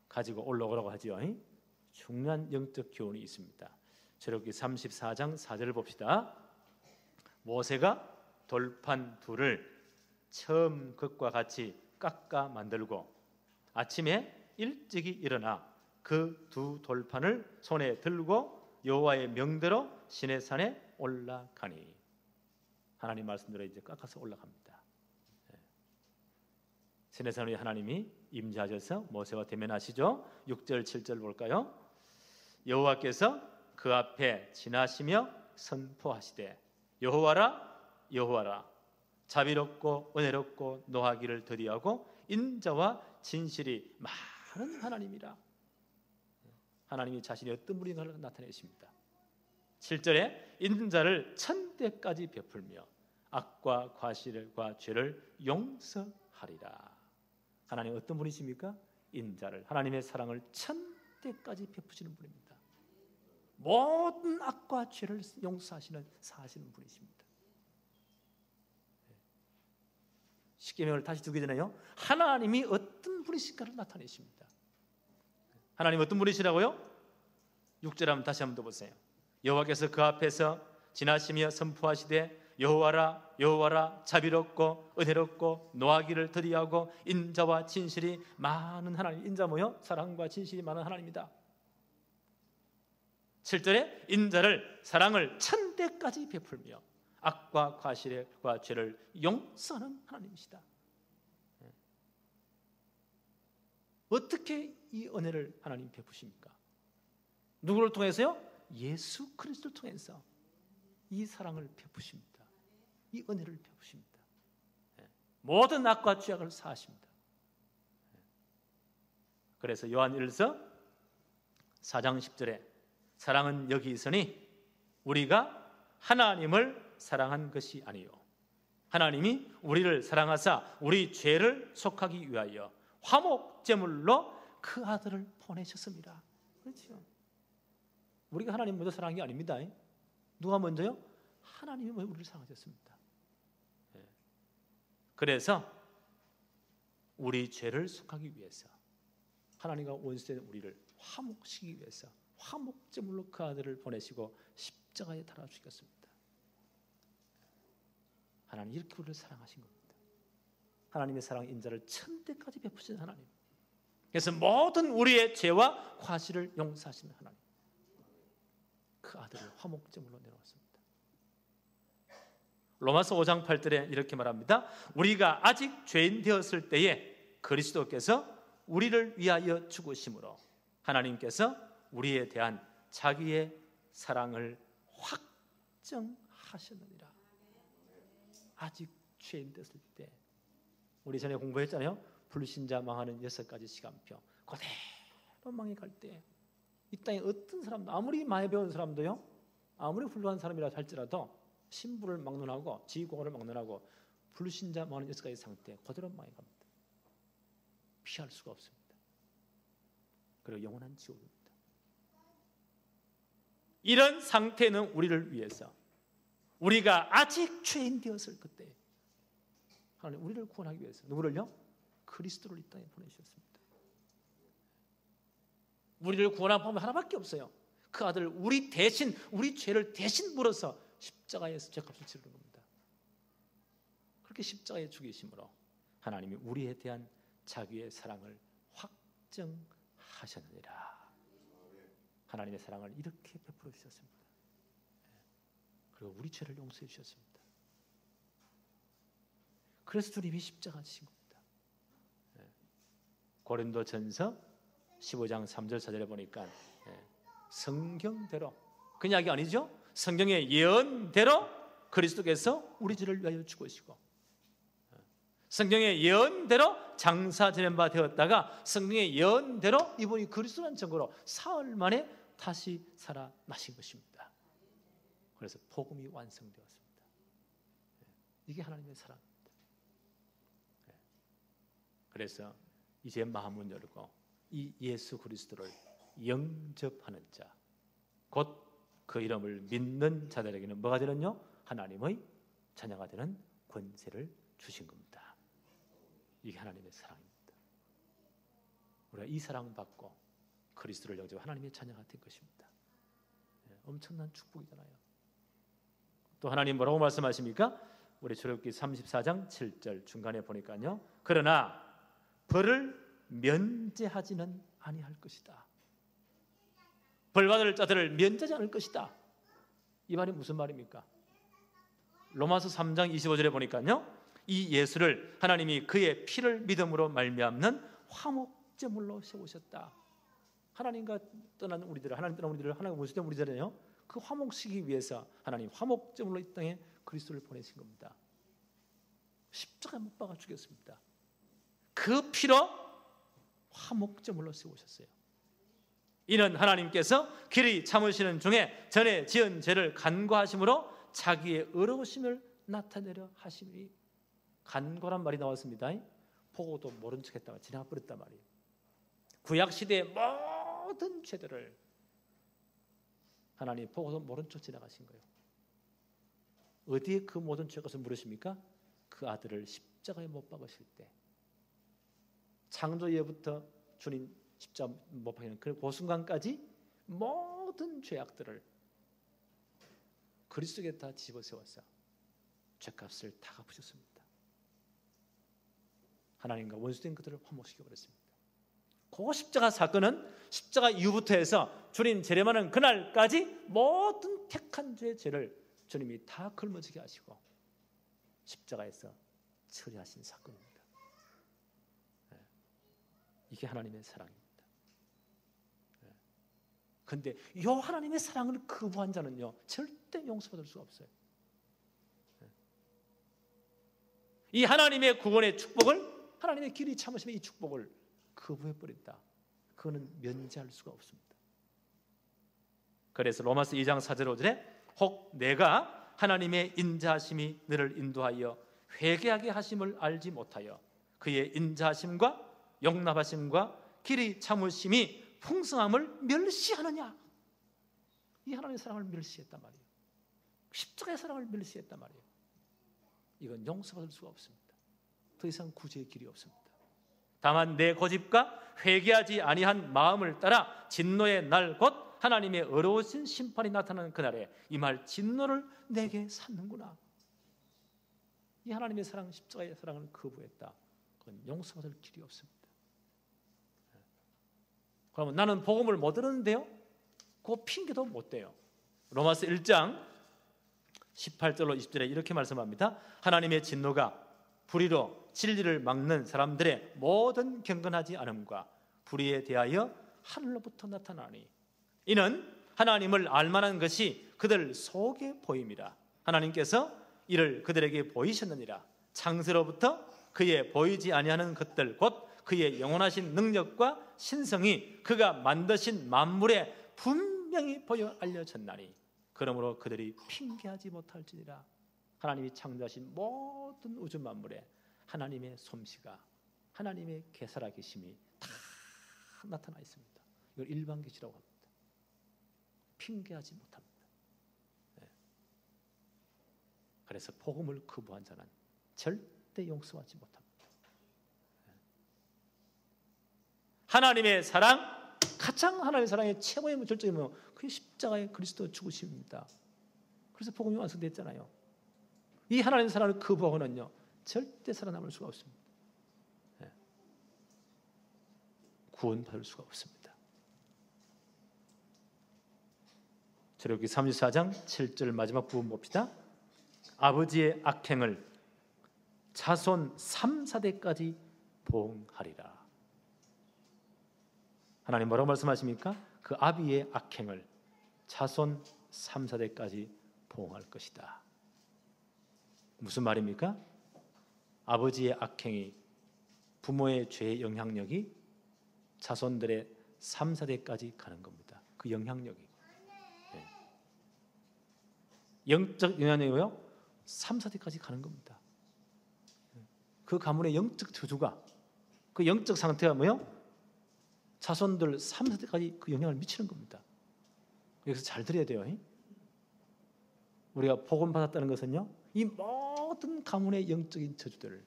가지고 올라오라고 하죠. 중요한 영적 교훈이 있습니다. 출애굽기 34장 4절을 봅시다. 모세가 돌판 둘을 처음 것과 같이 깎아 만들고 아침에 일찍이 일어나 그 두 돌판을 손에 들고 여호와의 명대로 시내산에 올라가니. 하나님 말씀대로 이제 깎아서 올라갑니다. 시내산 위에 하나님이 임재하셔서 모세와 대면하시죠. 6절 7절 볼까요? 여호와께서 그 앞에 지나시며 선포하시되 여호와라 여호와라 자비롭고 은혜롭고 노하기를 더디하고 인자와 진실이 많은 하나님이라. 하나님이 자신이 어떤 분인가를 나타내십니다. 7절에 인자를 천대까지 베풀며 악과 과실과 죄를 용서하리라. 하나님 어떤 분이십니까? 인자를, 하나님의 사랑을 천대까지 베푸시는 분입니다. 모든 악과 죄를 사하시는 분이십니다. 십계명을 다시 두기 전에요, 하나님이 어떤 분이실까를 나타내십니다. 하나님 어떤 분이시라고요? 6절 한번 다시 한번 더 보세요. 여호와께서 그 앞에서 지나시며 선포하시되 여호와라 여호와라 자비롭고 은혜롭고 노하기를 더디하고 인자와 진실이 많은 하나님. 인자 뭐요? 사랑과 진실이 많은 하나님이다. 7절에 인자를 사랑을 천대까지 베풀며 악과 과실과 죄를 용서하는 하나님이시다. 어떻게 이 은혜를 하나님 베푸십니까? 누구를 통해서요? 예수 그리스도를 통해서 이 사랑을 베푸십니다. 이 은혜를 베푸십니다. 모든 악과 죄악을 사하십니다. 그래서 요한 1서 4장 10절에 사랑은 여기 있으니 우리가 하나님을 사랑한 것이 아니요 하나님이 우리를 사랑하사 우리 죄를 속하기 위하여 화목제물로 그 아들을 보내셨습니다. 그렇죠? 우리가 하나님 먼저 사랑한 게 아닙니다. 누가 먼저요? 하나님이 우리를 사랑하셨습니다. 그래서 우리 죄를 속하기 위해서 하나님과 원수된 우리를 화목시키기 위해서 화목제물로 그 아들을 보내시고 십자가에 달아 죽였습니다. 하나님 이렇게 우리를 사랑하신 겁니다. 하나님의 사랑 인자를 천대까지 베푸신 하나님. 그래서 모든 우리의 죄와 과실을 용서하시는 하나님. 그 아들을 화목제물로 내놓았습니다. 로마서 5장 8절에 이렇게 말합니다. 우리가 아직 죄인 되었을 때에 그리스도께서 우리를 위하여 죽으심으로 하나님께서 우리에 대한 자기의 사랑을 확정하셨느니라. 아직 죄인 되었을 때, 우리 전에 공부했잖아요. 불신자 망하는 6가지 시간표. 그대로 망해갈 때 이 땅에 어떤 사람도, 아무리 많이 배운 사람도요, 아무리 훌륭한 사람이라 할지라도 신부를 막론하고 지휘공을 막론하고 불신자 망하는 6가지 상태 그대로 망해갑니다. 피할 수가 없습니다. 그리고 영원한 지옥입니다. 이런 상태는 우리를 위해서, 우리가 아직 죄인 되었을 그때 하나님 우리를 구원하기 위해서 누구를요? 그리스도를 이 땅에 보내주셨습니다. 우리를 구원한 방법이 하나밖에 없어요. 그 아들 우리 대신, 우리 죄를 대신 물어서 십자가에서 죄값을 치르는 겁니다. 그렇게 십자가에 죽이심으로 하나님이 우리에 대한 자기의 사랑을 확정하셨느니라. 하나님의 사랑을 이렇게 베풀어 주셨습니다. 그리고 우리 죄를 용서해 주셨습니다. 그래서 주님이 십자가 지신 겁니다. 고린도전서 15장 3절 4절에 보니까 성경대로 그냥 이야기 아니죠. 성경의 예언대로 그리스도께서 우리 죄를 위하여 죽으시고, 성경의 예언대로 장사 지낸 바 되었다가 성경의 예언대로 이분이 그리스도라는 증거로 사흘 만에 다시 살아나신 것입니다. 그래서 복음이 완성되었습니다. 이게 하나님의 사랑입니다. 그래서 이제 마음을 열고 이 예수 그리스도를 영접하는 자, 곧 그 이름을 믿는 자들에게는 뭐가 되는요? 하나님의 자녀가 되는 권세를 주신 겁니다. 이게 하나님의 사랑입니다. 우리가 이 사랑 받고 그리스도를 영접해 하나님의 자녀가 된 것입니다. 엄청난 축복이잖아요. 또 하나님 뭐라고 말씀하십니까? 우리 출애굽기 34장 7절 중간에 보니까요, 그러나 벌을 면제하지는 아니할 것이다. 벌 받을 자들을 면제하지 않을 것이다. 이 말이 무슨 말입니까? 로마서 3장 25절에 보니까요, 이 예수를 하나님이 그의 피를 믿음으로 말미암는 화목제물로 세우셨다. 하나님과 떠난 우리들을, 하나님 떠난 우리들을 하나님과 모시던 우리들은요, 그 화목시키기 위해서 하나님 화목제물로 이 땅에 그리스도를 보내신 겁니다. 십자가에 못 박아 죽였습니다. 그 피로 화목제물로 세우셨어요. 이는 하나님께서 길이 참으시는 중에 전에 지은 죄를 간과하심으로 자기의 의로우심을 나타내려 하심이. 간과란 말이 나왔습니다. 보고도 모른 척했다가 지나버렸단 말이에요. 구약시대의 모든 죄들을 하나님 보고도 모른 척 지나가신 거예요. 어디에 그 모든 죄것을 물으십니까? 그 아들을 십자가에 못 박으실 때, 창조예부터 주님 십자가 못 박히는 그 순간까지 모든 죄악들을 그리스도께 다 집어세워서 죄값을 다 갚으셨습니다. 하나님과 원수된 그들을 화목시켜 버렸습니다. 그 십자가 사건은 십자가 이후부터 해서 주님 재림하는 그날까지 모든 택한 죄의 죄를 주님이 다 걸머지게 하시고 십자가에서 처리하신 사건입니다. 이게 하나님의 사랑입니다. 그런데 이 하나님의 사랑을 거부한 자는요, 절대 용서받을 수가 없어요. 이 하나님의 구원의 축복을, 하나님의 길이 참으심의 이 축복을 거부해버린다. 그거는 면제할 수가 없습니다. 그래서 로마서 2장 4절 5절에 혹 내가 하나님의 인자하심이 너를 인도하여 회개하게 하심을 알지 못하여 그의 인자하심과 용납하심과 길이 참으심이 풍성함을 멸시하느냐. 이 하나님의 사랑을 멸시했단 말이에요. 십자가의 사랑을 멸시했단 말이에요. 이건 용서받을 수가 없습니다. 더 이상 구제의 길이 없습니다. 다만 내 고집과 회개하지 아니한 마음을 따라 진노의 날 곧 하나님의 어려우신 심판이 나타나는 그날에 이 말 진노를 내게 샀는구나. 이 하나님의 사랑, 십자가의 사랑을 거부했다. 그건 용서받을 길이 없습니다. 그러면 나는 복음을 못 들었는데요? 그거 핑계도 못 대요. 로마서 1장 18절로 20절에 이렇게 말씀합니다. 하나님의 진노가 불의로 진리를 막는 사람들의 모든 경건하지 않음과 불의에 대하여 하늘로부터 나타나니 이는 하나님을 알만한 것이 그들 속에 보임이라. 하나님께서 이를 그들에게 보이셨느니라. 창세로부터 그의 보이지 아니하는 것들 곧 그의 영원하신 능력과 신성이 그가 만드신 만물에 분명히 보여 알려졌나니 그러므로 그들이 핑계하지 못할지니라. 하나님이 창조하신 모든 우주 만물에 하나님의 솜씨가, 하나님의 계사라 계심이 다 나타나 있습니다. 이걸 일반계시라고 합니다. 핑계하지 못합니다. 그래서 복음을 거부한 자는 절대 용서하지 못합니다. 하나님의 사랑, 가장 하나님의 사랑의 최고의 절정이 뭐예요? 그게 십자가의 그리스도 죽으심입니다. 그래서 복음이 완성됐잖아요. 이 하나님의 사랑을 거부하고는요 절대 살아남을 수가 없습니다. 구원받을 수가 없습니다. 출애굽기 34장 7절 마지막 부분 봅시다. 아버지의 악행을 자손 3, 4대까지 보응하리라. 하나님 뭐라고 말씀하십니까? 그 아비의 악행을 자손 3, 4대까지 보응할 것이다. 무슨 말입니까? 아버지의 악행이, 부모의 죄의 영향력이 자손들의 3, 4대까지 가는 겁니다. 그 영향력이. 네. 영적 영향력이요? 3, 4대까지 가는 겁니다. 그 가문의 영적 저주가, 그 영적 상태가 뭐요? 자손들 3, 4대까지 그 영향을 미치는 겁니다. 여기서 잘 들어야 돼요. 우리가 복음 받았다는 것은요, 이 모든 가문의 영적인 저주들을,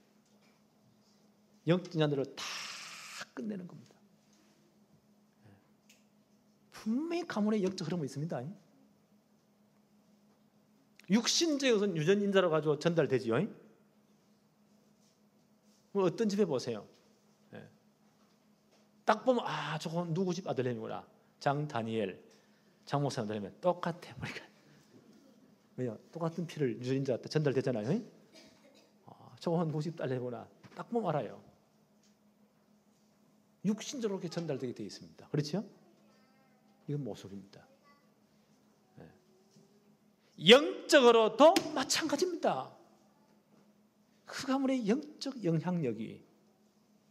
영적 인연들을 다 끝내는 겁니다. 분명히 가문의 영적 흐름이 있습니다. 육신적인 유전 인자로 가지고 전달되지요. 어떤 집에 보세요. 딱 보면 저건 누구 집 아들내미구나. 장 다니엘, 장 목사 아들내미 똑같아. 보니까 왜요? 똑같은 피를 유전 인자한테 전달되잖아요. 저건 누구 집 딸내미구나. 딱 보면 알아요. 육신적으로 이렇게 전달되게 되어 있습니다. 그렇죠? 이건 모습입니다. 영적으로도 마찬가지입니다. 그 가문의 영적 영향력이,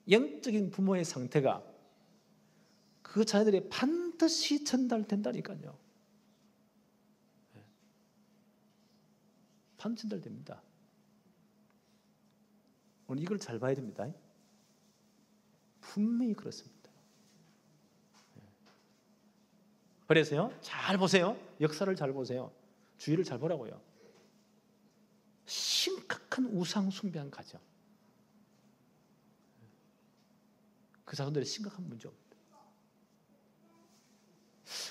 영적인 부모의 상태가 그 자녀들에 반드시 전달된다니까요. 반드시 전달됩니다. 오늘 이걸 잘 봐야 됩니다. 분명히 그렇습니다. 그래서요, 잘 보세요. 역사를 잘 보세요. 주의를 잘 보라고요. 심각한 우상 숭배한 가정, 그 자손들의 심각한 문제입니다.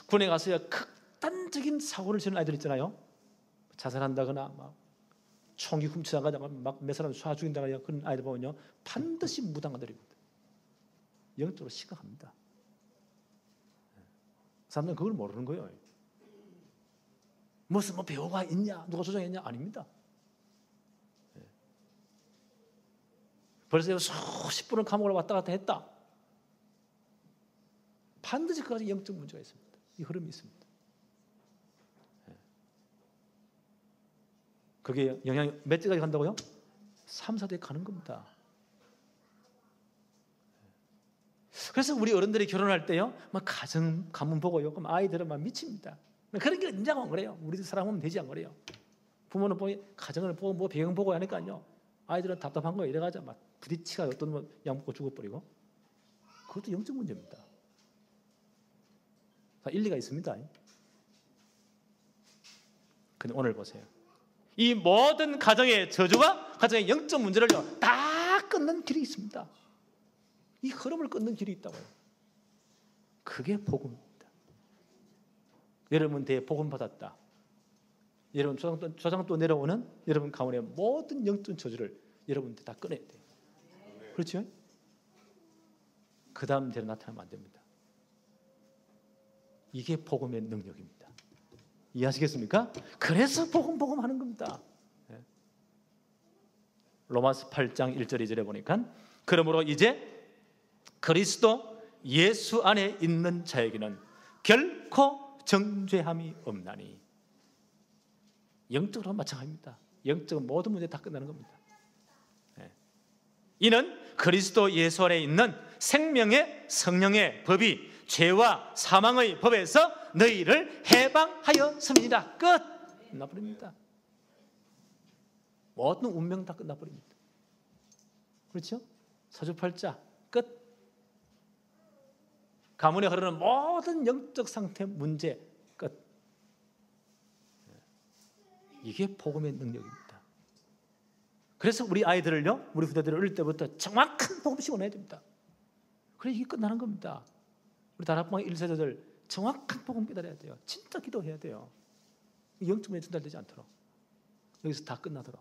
군에 가서야 극단적인 사고를 치는 아이들 있잖아요. 자살한다거나 막 총기 훔쳐다가다가 막 몇 사람 쏴 죽인다거나 그런 아이들 보면요, 반드시 무당한 아들입니다. 영적으로 심각합니다. 사람들은 그걸 모르는 거예요. 무슨 배우가 있냐, 누가 조장했냐, 아닙니다. 벌써 수십 분을 감옥을 왔다 갔다 했다. 반드시 그까지 영적 문제가 있습니다. 이 흐름이 있습니다. 그게 영향이 몇 대까지 간다고요? 3, 4대 가는 겁니다. 그래서 우리 어른들이 결혼할 때요, 막 가문 보고요, 그럼 아이들은 막 미칩니다. 그런 게 인정은 그래요. 우리들 사랑하면 되지 안 그래요. 부모는 가정을 보고 뭐 배경 보고 하니까요, 아이들은 답답한 거예요. 이래가자 막 부딪히가 어떤 뭐 약 먹고 죽어버리고. 그것도 영적 문제입니다. 다 일리가 있습니다. 근데 오늘 보세요. 이 모든 가정의 저주와 가정의 영적 문제를요, 다 끊는 길이 있습니다. 이 흐름을 끊는 길이 있다고요. 그게 복음입니다. 여러분 대에 복음 받았다. 여러분 조상 또 내려오는 여러분 가문의 모든 영적 저주를 여러분한테 다 끊어야 돼요. 그렇죠? 그 다음 대로 나타나면 안 됩니다. 이게 복음의 능력입니다. 이해하시겠습니까? 그래서 복음 하는 겁니다. 로마서 8장 1절 2절에 보니까, 그러므로 이제 그리스도 예수 안에 있는 자에게는 결코 정죄함이 없나니. 영적으로 마찬가지입니다. 영적인 모든 문제 다 끝나는 겁니다. 이는 그리스도 예수 안에 있는 생명의 성령의 법이 죄와 사망의 법에서 너희를 해방하였습니다. 끝! 끝나버립니다. 모든 운명 다 끝나버립니다. 그렇죠? 사주팔자 끝. 가문에 흐르는 모든 영적 상태 문제 끝. 이게 복음의 능력입니다. 그래서 우리 아이들을요, 우리 후대들을 어릴 때부터 정확한 복음 심어놔야 됩니다. 그래 이게 끝나는 겁니다. 우리 다락방 1세대들 정확한 복음 기다려야 돼요. 진짜 기도해야 돼요. 영적 문제 전달되지 않도록, 여기서 다 끝나도록.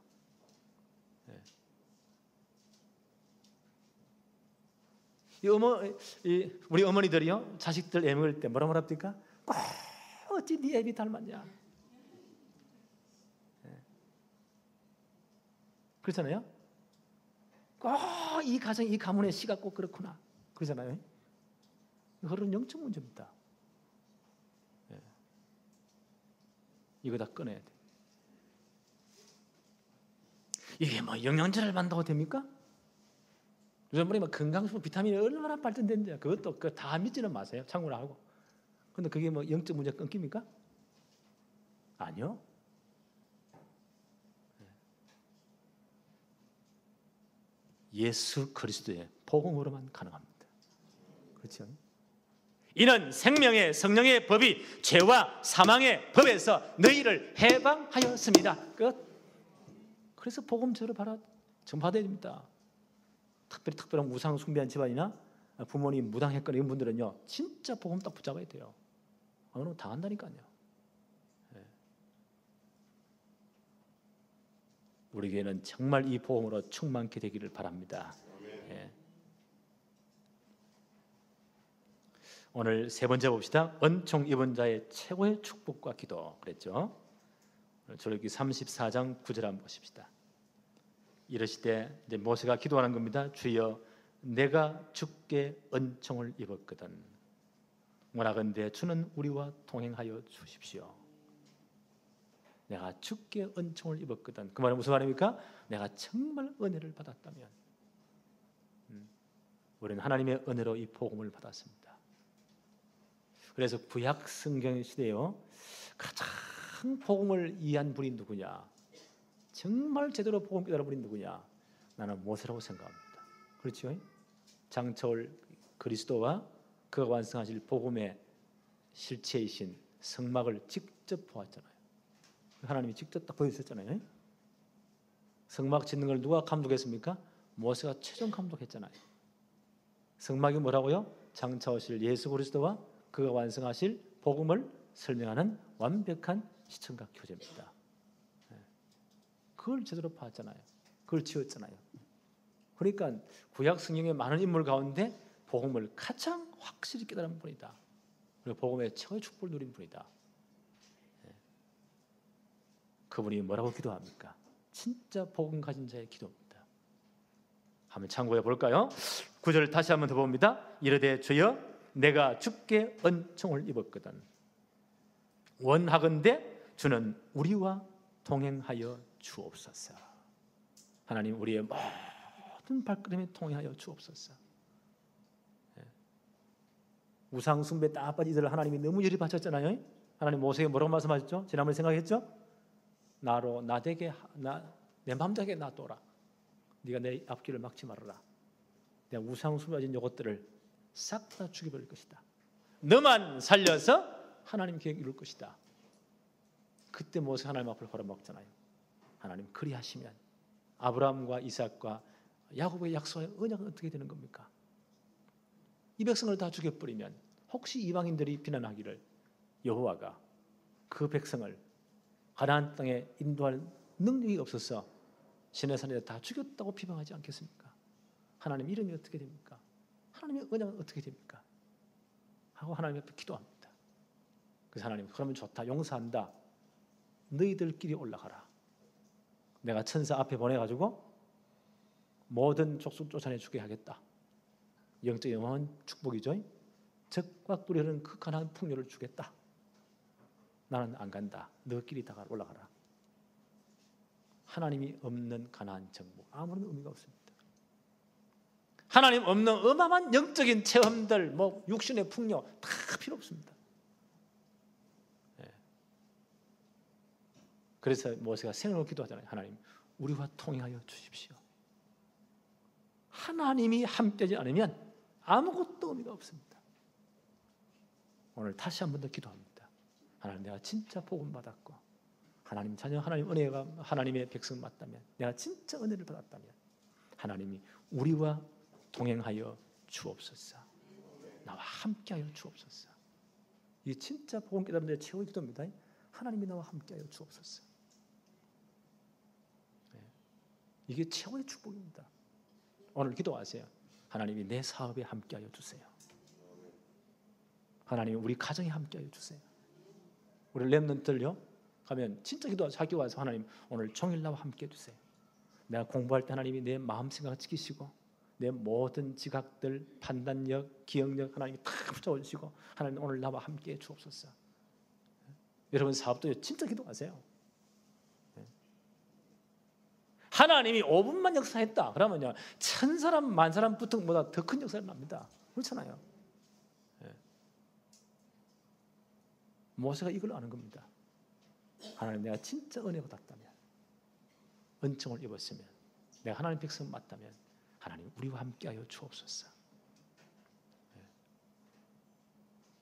우리 어머니들이요, 자식들 애 먹을 때 뭐라 말합니까? 꼭 어찌 네 애비 닮았냐. 그렇잖아요. 꼭 이 가정, 이 가문의 씨가 꼭 그렇구나. 그러잖아요. 그런 영적 문제입니다. 이거 다 끊어야 돼. 이게 뭐 영양제를 만든다고 됩니까? 요즘 우리 막 건강식품 비타민이 얼마나 발전된지 그것도 다 믿지는 마세요. 참고로 하고. 근데 그게 뭐 영적 문제 끊깁니까? 아니요. 예수 그리스도의 복음으로만 가능합니다. 그렇죠? 이는 생명의 성령의 법이 죄와 사망의 법에서 너희를 해방하였습니다. 끝. 그래서 복음 전파돼야 됩니다. 특별한 우상 숭배한 집안이나 부모님 무당했거나 이런 분들은요, 진짜 복음 딱 붙잡아야 돼요. 안 그러면 당한다니까요. 예. 우리 교회는 정말 이 복음으로 충만케 되기를 바랍니다. 예. 오늘 세 번째 봅시다. 은총 입은 자의 최고의 축복과 기도 그랬죠. 출애굽기 34장 9절 한번 보십시다. 이러시되 이제 모세가 기도하는 겁니다. 주여 내가 주께 은총을 입었거든 원하건대 주는 우리와 동행하여 주십시오. 내가 주께 은총을 입었거든. 그 말은 무슨 말입니까? 내가 정말 은혜를 받았다면 우리는 하나님의 은혜로 이 복음을 받았습니다. 그래서 구약 성경 시대에요 가장 복음을 이해한 분이 누구냐? 정말 제대로 복음 깨달은 분이 누구냐? 나는 모세라고 생각합니다. 그렇죠? 장차올 그리스도와 그가 완성하실 복음의 실체이신 성막을 직접 보았잖아요. 하나님이 직접 딱 보여주셨잖아요. 성막 짓는 걸 누가 감독했습니까? 모세가 최종 감독했잖아요. 성막이 뭐라고요? 장차 오실 예수 그리스도와 그가 완성하실 복음을 설명하는 완벽한 시청각 교재입니다. 그걸 제대로 봤잖아요. 그걸 지었잖아요. 그러니까 구약 성경의 많은 인물 가운데 복음을 가장 확실히 깨달은 분이다. 그리고 복음의 최고의 축복을 누린 분이다. 그분이 뭐라고 기도합니까? 진짜 복음 가진 자의 기도입니다. 한번 참고해 볼까요? 9절 다시 한번 더 봅니다. 이르되 주여 내가 주께 은총을 입었거든 원하건대 주는 우리와 동행하여 주옵소서. 하나님 우리의 모든 발걸음에 통하여 주옵소서. 우상 숭배 딱 빠지들 하나님이 너무 열이 받쳤잖아요. 하나님 모세에게 뭐라고 말씀하셨죠? 지난번에 생각했죠? 나로 나되게 내 맘대로 놔둬라. 네가 내 앞길을 막지 말아라. 내가 우상 숭배진 이것들을 싹 다 죽여버릴 것이다. 너만 살려서 하나님 계획 이룰 것이다. 그때 모세 하나님 앞을 걸어먹잖아요. 하나님 그리하시면 아브라함과 이삭과 야곱의 약속의 언약은 어떻게 되는 겁니까? 이 백성을 다 죽여버리면 혹시 이방인들이 비난하기를 여호와가 그 백성을 가나안 땅에 인도할 능력이 없어서 시내산에 다 죽였다고 비방하지 않겠습니까? 하나님 이름이 어떻게 됩니까? 하나님의 언약은 어떻게 됩니까? 하고 하나님 앞에 기도합니다. 그래서 하나님 그러면 좋다 용서한다. 너희들끼리 올라가라. 내가 천사 앞에 보내가지고 모든 족속 쫓아내주게 하겠다. 영적 영원한 축복이죠. 적과 뚫리는 그 가나안 풍요를 주겠다. 나는 안 간다. 너희끼리 다 올라가라. 하나님이 없는 가나안 정복 아무런 의미가 없습니다. 하나님 없는 어마어마한 영적인 체험들, 뭐 육신의 풍요 다 필요 없습니다. 그래서 모세가 생으로 기도하잖아요. 하나님 우리와 통행하여 주십시오. 하나님이 함께하지 않으면 아무것도 의미가 없습니다. 오늘 다시 한 번 더 기도합니다. 하나님 내가 진짜 복음 받았고 하나님 자녀 하나님 은혜가 하나님의 백성 맞다면 내가 진짜 은혜를 받았다면 하나님이 우리와 동행하여 주옵소서. 나와 함께하여 주옵소서. 이게 진짜 복음 깨달은 데 최고의 기도입니다. 하나님이 나와 함께하여 주옵소서. 이게 최고의 축복입니다. 오늘 기도하세요. 하나님이 내 사업에 함께하여 주세요. 하나님이 우리 가정에 함께하여 주세요. 우리 렘넌트들요 가면 진짜 기도하고 와서 하나님 오늘 종일 나와 함께해 주세요. 내가 공부할 때 하나님이 내 마음 생각을 지키시고 내 모든 지각들 판단력 기억력 하나님이 다 붙잡아주시고 하나님 오늘 나와 함께해 주옵소서. 여러분 사업도 진짜 기도하세요. 하나님이 5분만 역사했다 그러면요 1000사람 10,000사람 붙은 것보다 더 큰 역사를 납니다. 그렇잖아요. 모세가 이걸 아는 겁니다. 하나님 내가 진짜 은혜 받았다면, 은총을 입었으면, 내가 하나님 백성 맞다면 하나님 우리와 함께하여 주옵소서.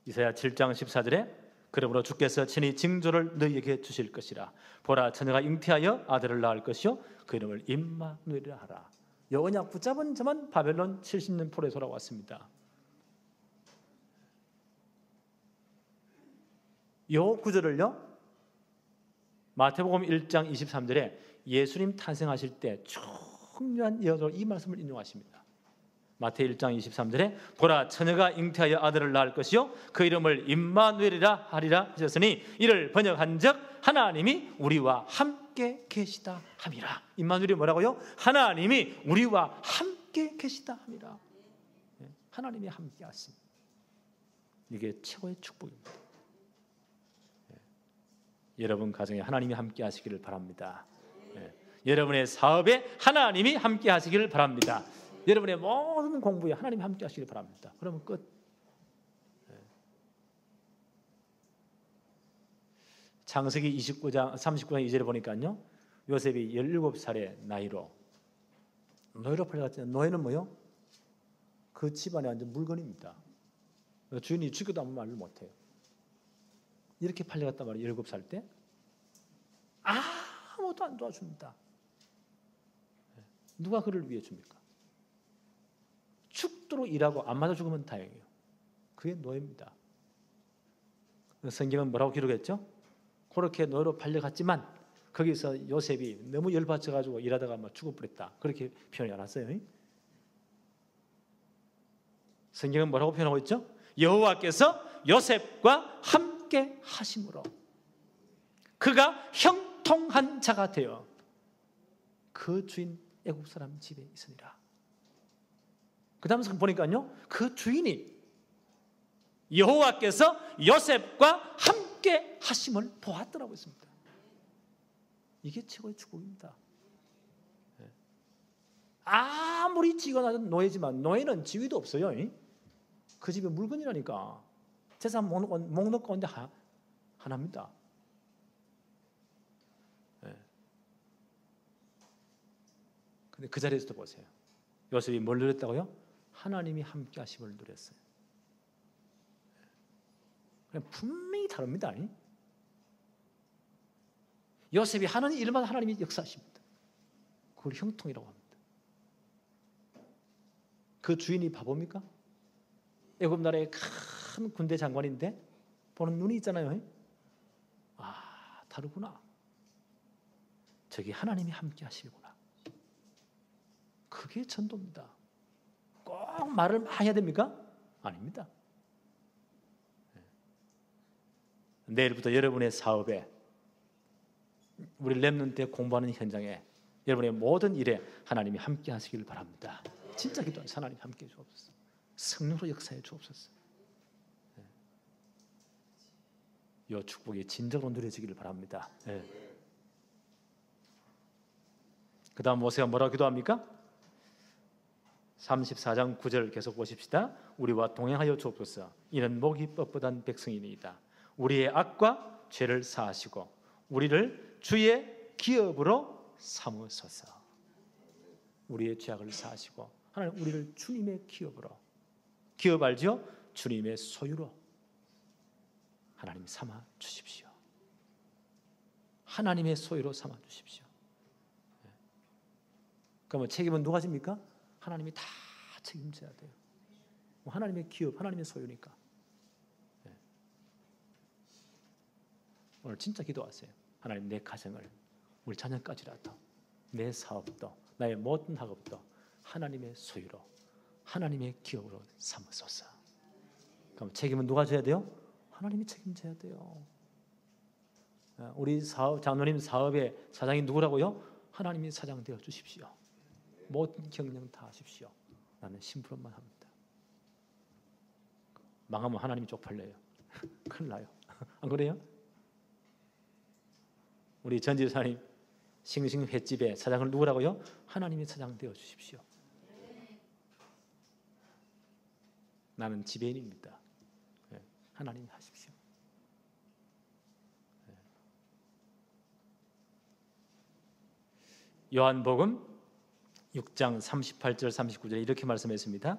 이사야 7장 14절에 그러므로 주께서 친히 징조를 너희에게 주실 것이라. 보라 처녀가 잉태하여 아들을 낳을 것이요 그 이름을 임마누엘이라 하라. 이 언약 붙잡은 자만 바벨론 70년 포로에 돌아왔습니다. 이 구절을요 마태복음 1장 23절에 예수님 탄생하실 때 중요한 예언으로 이 말씀을 인용하십니다. 마태 1장 23절에 보라 처녀가 잉태하여 아들을 낳을 것이요 그 이름을 임마누엘이라 하리라 하셨으니 이를 번역한즉 하나님이 우리와 함께 계시다 함이라. 임마누엘이 뭐라고요? 하나님이 우리와 함께 계시다 함이라. 하나님이 함께 하십니다. 이게 최고의 축복입니다. 여러분 가정에 하나님이 함께 하시기를 바랍니다. 여러분의 사업에 하나님이 함께 하시기를 바랍니다. 여러분의 모든 공부에 하나님이 함께 하시기를 바랍니다. 그러면 끝. 창세기 29장 39장 2절에 보니까요 요셉이 17살의 나이로 노예로 팔려갔잖아요. 노예는 뭐요? 그 집안의 완전 물건입니다. 주인이 죽여도 아무 말을 못해요. 이렇게 팔려갔단 말이에요. 17살 때 아무도 안 도와줍니다. 누가 그를 위해 줍니까? 죽도록 일하고 안 맞아 죽으면 다행이에요. 그게 노예입니다. 성경은 뭐라고 기록했죠? 그렇게 노예로 팔려갔지만 거기서 요셉이 너무 열받쳐가지고 일하다가 막 죽어버렸다. 그렇게 표현이 안 왔어요. 성경은 뭐라고 표현하고 있죠? 여호와께서 요셉과 함께 하심으로 그가 형통한 자가 되어 그 주인 애굽 사람 집에 있으니라. 그 다음 보니까요 그 주인이 여호와께서 요셉과 함께 하심을 보았더라고 있습니다. 이게 최고의 축복입니다. 아무리 지가 낮은 노예지만 노예는 지위도 없어요. 그 집에 물건이라니까. 재산 목록 가운데 하나입니다. 근데 그 자리에서도 보세요. 요셉이 뭘 누렸다고요? 하나님이 함께 하심을 누렸어요. 분명히 다릅니다. 요셉이 하는 일마다 하나님이 역사하십니다. 그걸 형통이라고 합니다. 그 주인이 바보입니까? 애굽 나라의 큰 군대 장관인데 보는 눈이 있잖아요. 다르구나. 저기 하나님이 함께 하시구나. 그게 전도입니다. 꼭 말을 많이 해야 됩니까? 아닙니다. 내일부터 여러분의 사업에 우리 렘넌트 공부하는 현장에 여러분의 모든 일에 하나님이 함께 하시길 바랍니다. 진짜 기도하세요. 하나님 함께 해 주옵소서. 성령으로 역사해 주옵소서. 이 축복이 진정으로 누려지기를 바랍니다. 그 다음 모세가 뭐라고 기도합니까? 34장 9절 계속 보십시다. 우리와 동행하여 주옵소서. 이는 목이 뻣뻣한 백성이니이다. 우리의 악과 죄를 사하시고 우리를 주의 기업으로 삼으소서. 우리의 죄악을 사하시고 하나님 우리를 주님의 기업으로, 기업 알죠? 주님의 소유로 하나님 삼아 주십시오. 하나님의 소유로 삼아 주십시오. 그러면 책임은 누가 집니까? 하나님이 다 책임져야 돼요. 하나님의 기업, 하나님의 소유니까. 오늘 진짜 기도하세요. 하나님 내 가정을, 우리 자녀까지라도, 내 사업도, 나의 모든 학업도 하나님의 소유로, 하나님의 기업으로 삼으소서. 그럼 책임은 누가 져야 돼요? 하나님이 책임져야 돼요. 우리 장로님 사업의 사장이 누구라고요? 하나님이 사장 되어 주십시오. 모든 경영 다 하십시오. 나는 심부름만 합니다. 망하면 하나님이 쪽팔려요. 큰일 나요. 안 그래요? 우리 전지사님 싱싱 횟집의 사장을 누구라고요? 하나님이 사장 되어 주십시오. 나는 지배인입니다. 하나님이 하십시오. 요한복음 6장 38절 39절에 이렇게 말씀했습니다.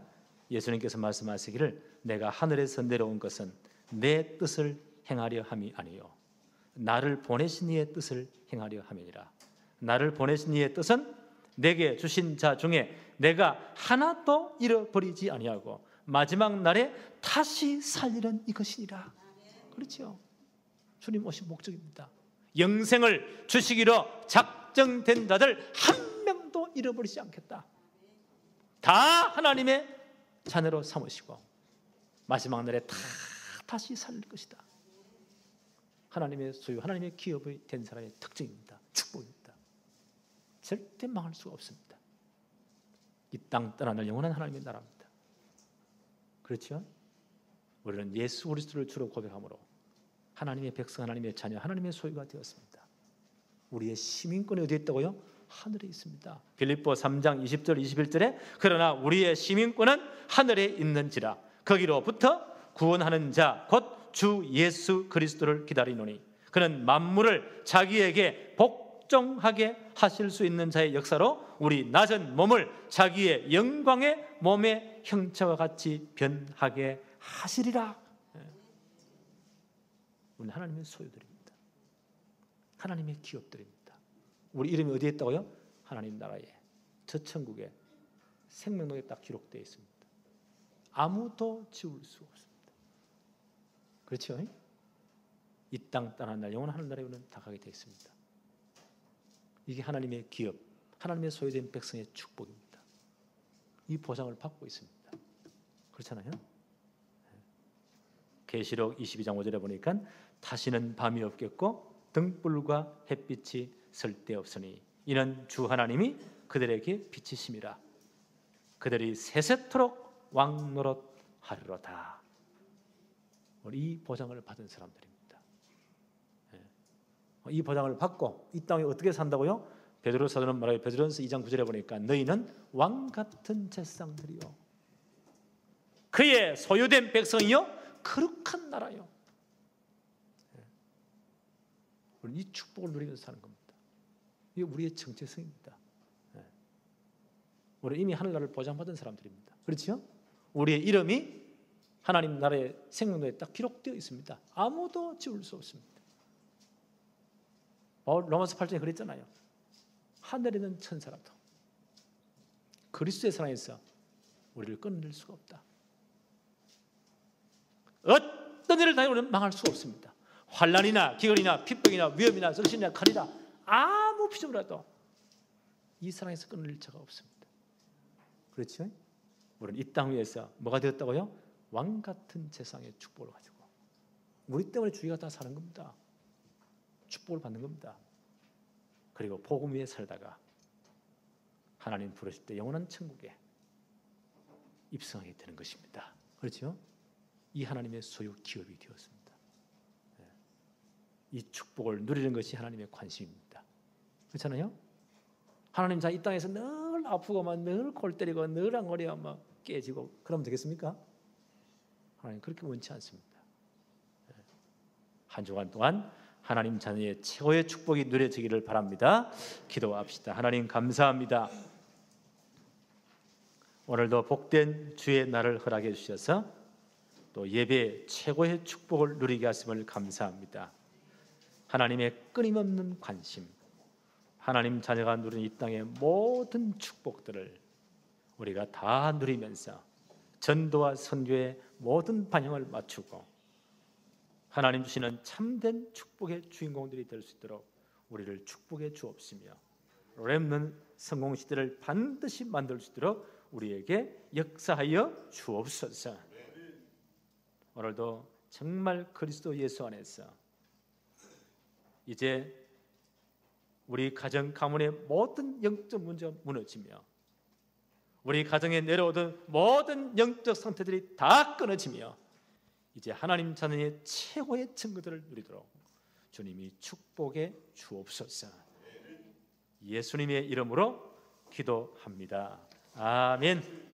예수님께서 말씀하시기를 내가 하늘에서 내려온 것은 내 뜻을 행하려 함이 아니요 나를 보내신 이의 뜻을 행하려 함이니라. 나를 보내신 이의 뜻은 내게 주신 자 중에 내가 하나도 잃어버리지 아니하고 마지막 날에 다시 살리는 이것이니라. 그렇죠. 주님 오신 목적입니다. 영생을 주시기로 작정된 자들 한 명도 잃어버리지 않겠다. 다 하나님의 자녀로 삼으시고 마지막 날에 다 다시 살릴 것이다. 하나님의 소유, 하나님의 기업이 된 사람의 특징입니다. 축복입니다. 절대 망할 수가 없습니다. 이 땅 떠나는 영원한 하나님의 나라입니다. 그렇죠? 우리는 예수 그리스도를 주로 고백함으로 하나님의 백성, 하나님의 자녀, 하나님의 소유가 되었습니다. 우리의 시민권이 어디에 있다고요? 하늘에 있습니다. 빌립보 3장 20절 21절에 그러나 우리의 시민권은 하늘에 있는지라 거기로부터 구원하는 자 곧 주 예수 그리스도를 기다리노니 그는 만물을 자기에게 복종하게 하실 수 있는 자의 역사로 우리 낮은 몸을 자기의 영광의 몸의 형체와 같이 변하게 하시리라. 우리는 하나님의 소유들입니다. 하나님의 기업들입니다. 우리 이름이 어디에 있다고요? 하나님 나라에 저 천국에 생명록에 딱 기록되어 있습니다. 아무도 지울 수 없습니다. 그렇죠? 이 땅 떠난 날 영원한 하늘나라에 우리는 다 가게 되어 있습니다. 이게 하나님의 기업, 하나님의 소유된 백성의 축복입니다. 이 보장을 받고 있습니다. 그렇잖아요? 계시록 22장 5절에 보니까 다시는 밤이 없겠고 등불과 햇빛이 쓸데없으니 이는 주 하나님이 그들에게 빛이심이라. 그들이 세세토록 왕노릇하리로다. 이 보장을 받은 사람들입니다. 이 보장을 받고 이 땅에 어떻게 산다고요? 베드로 사도는 말하여 베드로전서 2장 9절에 보니까 너희는 왕 같은 제사장들이요 그의 소유된 백성이요 거룩한 나라요. 우리는 이 축복을 누리면서 사는 겁니다. 이게 우리의 정체성입니다. 우리는 이미 하늘나라를 보장받은 사람들입니다. 그렇죠? 우리의 이름이 하나님 나라의 생명록에 딱 기록되어 있습니다. 아무도 지울 수 없습니다. 로마서 8장에 그랬잖아요. 하늘에 있는 천사라도 그리스도의 사랑에서 우리를 끊을 수가 없다. 어떤 일을 당해 우리는 망할 수가 없습니다. 환난이나 기근이나 핍박이나 위험이나 정신이나 칼이나 아무 피조물이라도 이 사랑에서 끊을 자가 없습니다. 그렇죠? 우리는 이 땅 위에서 뭐가 되었다고요? 왕 같은 세상의 축복을 가지고 우리 때문에 주위가 다 사는 겁니다. 축복을 받는 겁니다. 그리고 복음 위에 살다가 하나님 부르실 때 영원한 천국에 입성하게 되는 것입니다. 그렇죠? 이 하나님의 소유 기업이 되었습니다. 이 축복을 누리는 것이 하나님의 관심입니다. 그렇잖아요? 하나님 자 이 땅에서 늘 아프고만 늘 골 때리고 늘 앙거리가 막 깨지고 그러면 되겠습니까? 하나님 그렇게 원치 않습니다. 한 주간 동안 하나님 자녀의 최고의 축복이 누려지기를 바랍니다. 기도합시다. 하나님 감사합니다. 오늘도 복된 주의 날을 허락해 주셔서 또 예배의 최고의 축복을 누리게 하심을 감사합니다. 하나님의 끊임없는 관심, 하나님 자녀가 누리는 이 땅의 모든 축복들을 우리가 다 누리면서 전도와 선교의 모든 방향을 맞추고 하나님 주시는 참된 축복의 주인공들이 될 수 있도록 우리를 축복해 주옵시며 렘넌트 성공 시대를 반드시 만들 수 있도록 우리에게 역사하여 주옵소서. 오늘도 정말 그리스도 예수 안에서 이제 우리 가정 가문의 모든 영적 문제가 무너지며 우리 가정에 내려오던 모든 영적 상태들이 다 끊어지며 이제 하나님 자녀의 최고의 증거들을 누리도록 주님이 축복해 주옵소서. 예수님의 이름으로 기도합니다. 아멘.